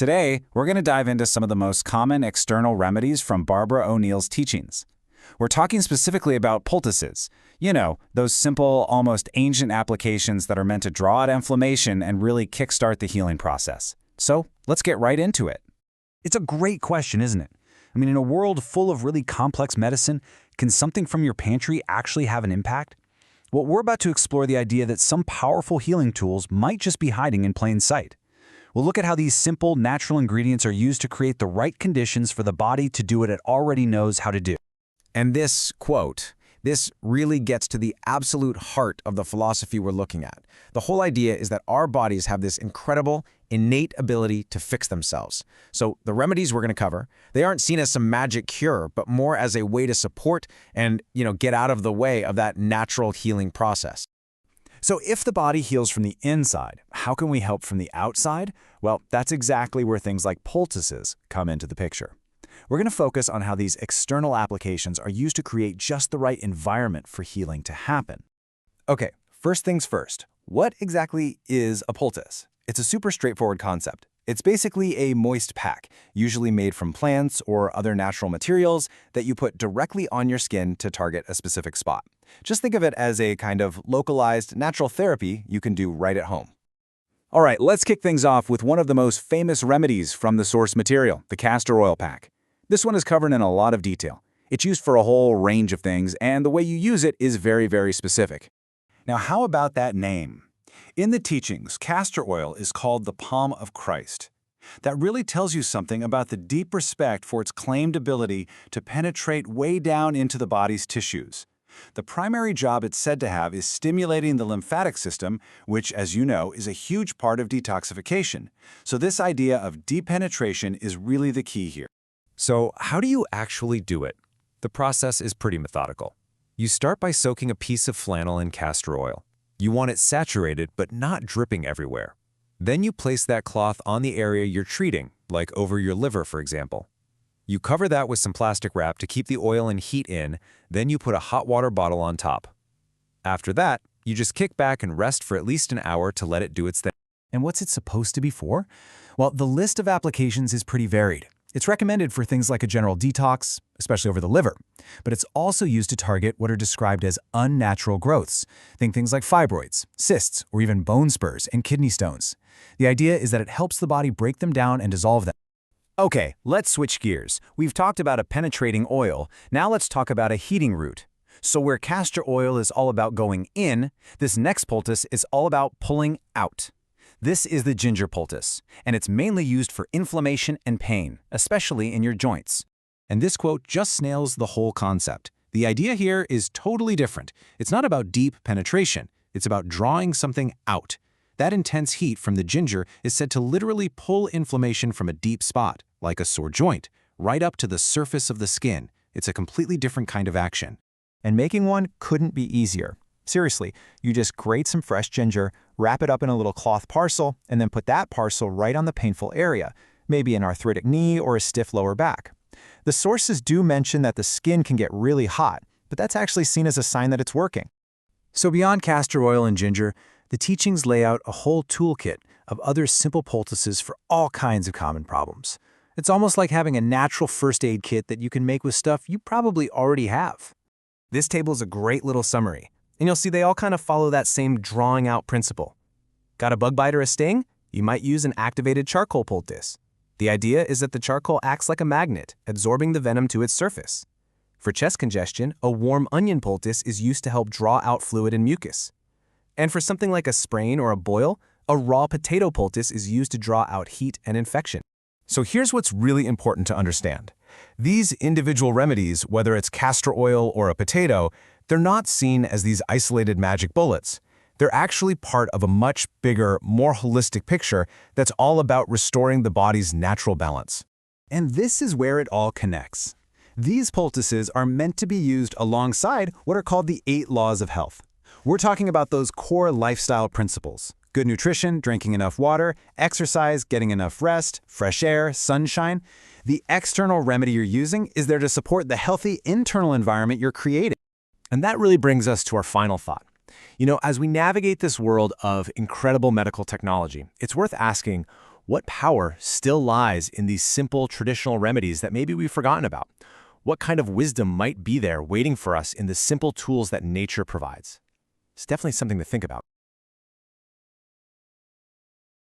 Today, we're going to dive into some of the most common external remedies from Barbara O'Neill's teachings. We're talking specifically about poultices. You know, those simple, almost ancient applications that are meant to draw out inflammation and really kickstart the healing process. So, let's get right into it. It's a great question, isn't it? I mean, in a world full of really complex medicine, can something from your pantry actually have an impact? Well, we're about to explore the idea that some powerful healing tools might just be hiding in plain sight. We'll look at how these simple, natural ingredients are used to create the right conditions for the body to do what it already knows how to do. And this quote, this really gets to the absolute heart of the philosophy we're looking at. The whole idea is that our bodies have this incredible, innate ability to fix themselves. So the remedies we're going to cover, they aren't seen as some magic cure, but more as a way to support and, get out of the way of that natural healing process. So if the body heals from the inside, how can we help from the outside? Well, that's exactly where things like poultices come into the picture. We're going to focus on how these external applications are used to create just the right environment for healing to happen. Okay, first things first. What exactly is a poultice? It's a super straightforward concept. It's basically a moist pack, usually made from plants or other natural materials that you put directly on your skin to target a specific spot. Just think of it as a kind of localized natural therapy you can do right at home. All right, let's kick things off with one of the most famous remedies from the source material, the castor oil pack. This one is covered in a lot of detail. It's used for a whole range of things, and the way you use it is very, very specific. Now, how about that name? In the teachings, castor oil is called the palm of Christ. That really tells you something about the deep respect for its claimed ability to penetrate way down into the body's tissues. The primary job it's said to have is stimulating the lymphatic system, which, as you know, is a huge part of detoxification. So this idea of deep penetration is really the key here. So how do you actually do it? The process is pretty methodical. You start by soaking a piece of flannel in castor oil. You want it saturated but not dripping everywhere. Then you place that cloth on the area you're treating, like over your liver, for example. You cover that with some plastic wrap to keep the oil and heat in, then you put a hot water bottle on top. After that, you just kick back and rest for at least an hour to let it do its thing. And what's it supposed to be for? Well, the list of applications is pretty varied. It's recommended for things like a general detox, especially over the liver, but it's also used to target what are described as unnatural growths. Think things like fibroids, cysts, or even bone spurs and kidney stones. The idea is that it helps the body break them down and dissolve them. Okay, let's switch gears. We've talked about a penetrating oil. Now let's talk about a heating route. So where castor oil is all about going in, this next poultice is all about pulling out. This is the ginger poultice, and it's mainly used for inflammation and pain, especially in your joints. And this quote just nails the whole concept. The idea here is totally different. It's not about deep penetration. It's about drawing something out. That intense heat from the ginger is said to literally pull inflammation from a deep spot, like a sore joint, right up to the surface of the skin. It's a completely different kind of action. And making one couldn't be easier. Seriously, you just grate some fresh ginger, wrap it up in a little cloth parcel, and then put that parcel right on the painful area, maybe an arthritic knee or a stiff lower back. The sources do mention that the skin can get really hot, but that's actually seen as a sign that it's working. So beyond castor oil and ginger, the teachings lay out a whole toolkit of other simple poultices for all kinds of common problems. It's almost like having a natural first aid kit that you can make with stuff you probably already have. This table is a great little summary. And you'll see they all kind of follow that same drawing out principle. Got a bug bite or a sting? You might use an activated charcoal poultice. The idea is that the charcoal acts like a magnet, absorbing the venom to its surface. For chest congestion, a warm onion poultice is used to help draw out fluid and mucus. And for something like a sprain or a boil, a raw potato poultice is used to draw out heat and infection. So here's what's really important to understand. These individual remedies, whether it's castor oil or a potato, they're not seen as these isolated magic bullets. They're actually part of a much bigger, more holistic picture that's all about restoring the body's natural balance. And this is where it all connects. These poultices are meant to be used alongside what are called the 8 laws of health. We're talking about those core lifestyle principles. Good nutrition, drinking enough water, exercise, getting enough rest, fresh air, sunshine. The external remedy you're using is there to support the healthy internal environment you're creating. And that really brings us to our final thought. As we navigate this world of incredible medical technology, it's worth asking, What power still lies in these simple traditional remedies that maybe we've forgotten about? What kind of wisdom might be there waiting for us in the simple tools that nature provides? It's definitely something to think about.